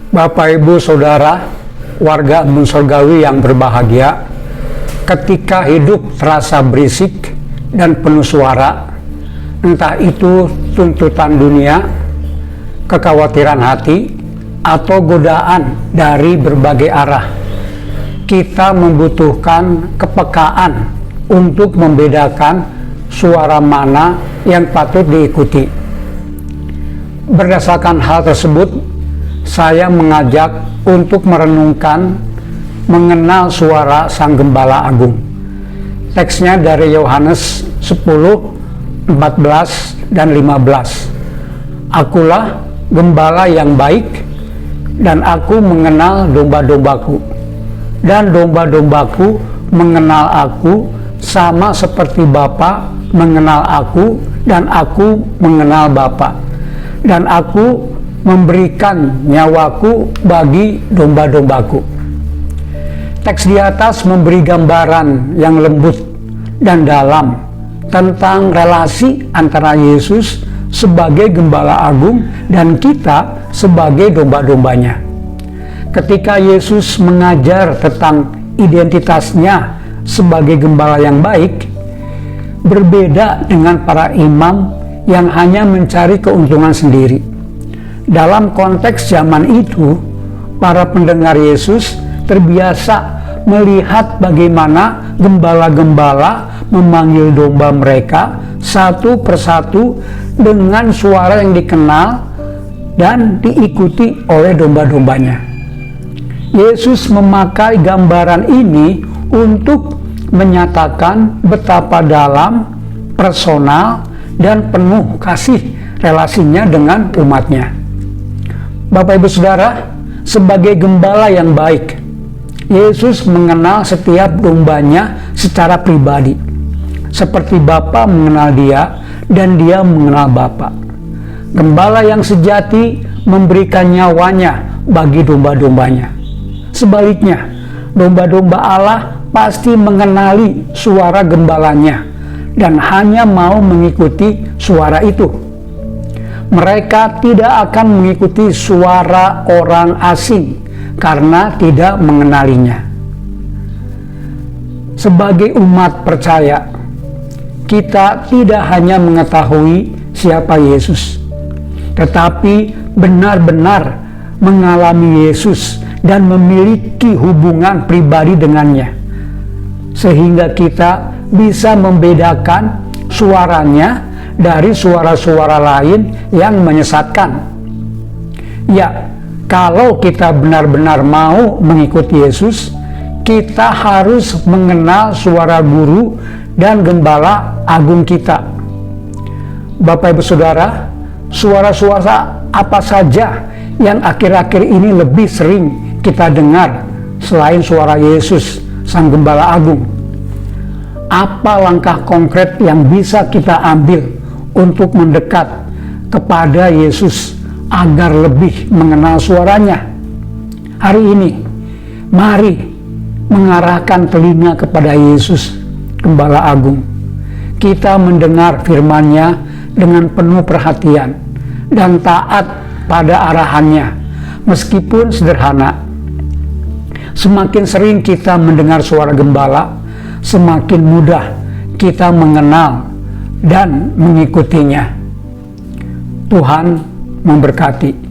Bapak, Ibu, Saudara, warga Embun Surgawi yang berbahagia, ketika hidup terasa berisik dan penuh suara, entah itu tuntutan dunia, kekhawatiran hati, atau godaan dari berbagai arah, kita membutuhkan kepekaan untuk membedakan suara mana yang patut diikuti. Berdasarkan hal tersebut, saya mengajak untuk merenungkan mengenal suara Sang Gembala Agung. Teksnya dari Yohanes 10, 14, dan 15. Akulah gembala yang baik, dan aku mengenal domba-dombaku, dan domba-dombaku mengenal aku, sama seperti Bapa mengenal aku, dan aku mengenal Bapa, dan aku memberikan nyawaku bagi domba-dombaku. Teks di atas memberi gambaran yang lembut dan dalam tentang relasi antara Yesus sebagai Gembala Agung dan kita sebagai domba-dombanya. Ketika Yesus mengajar tentang identitasnya sebagai gembala yang baik, berbeda dengan para imam yang hanya mencari keuntungan sendiri. Dalam konteks zaman itu, para pendengar Yesus terbiasa melihat bagaimana gembala-gembala memanggil domba mereka satu persatu dengan suara yang dikenal dan diikuti oleh domba-dombanya. Yesus memakai gambaran ini untuk menyatakan betapa dalam, personal, dan penuh kasih relasinya dengan umatnya. Bapak, Ibu, Saudara, sebagai gembala yang baik, Yesus mengenal setiap dombanya secara pribadi, seperti Bapa mengenal dia dan dia mengenal Bapa. Gembala yang sejati memberikan nyawanya bagi domba-dombanya. Sebaliknya, domba-domba Allah pasti mengenali suara gembalanya dan hanya mau mengikuti suara itu. Mereka tidak akan mengikuti suara orang asing karena tidak mengenalinya. Sebagai umat percaya, kita tidak hanya mengetahui siapa Yesus, tetapi benar-benar mengalami Yesus dan memiliki hubungan pribadi dengannya, sehingga kita bisa membedakan suaranya dari suara-suara lain yang menyesatkan. Ya, kalau kita benar-benar mau mengikuti Yesus, kita harus mengenal suara guru dan gembala agung kita. Bapak, Ibu, Saudara, suara-suara apa saja yang akhir-akhir ini lebih sering kita dengar selain suara Yesus, Sang Gembala Agung? Apa langkah konkret yang bisa kita ambil untuk mendekat kepada Yesus agar lebih mengenal suaranya? Hari ini, mari mengarahkan telinga kepada Yesus, Gembala Agung. Kita mendengar firman-Nya dengan penuh perhatian dan taat pada arahannya, meskipun sederhana. Semakin sering kita mendengar suara gembala, semakin mudah kita mengenal dan mengikutinya. Tuhan memberkati.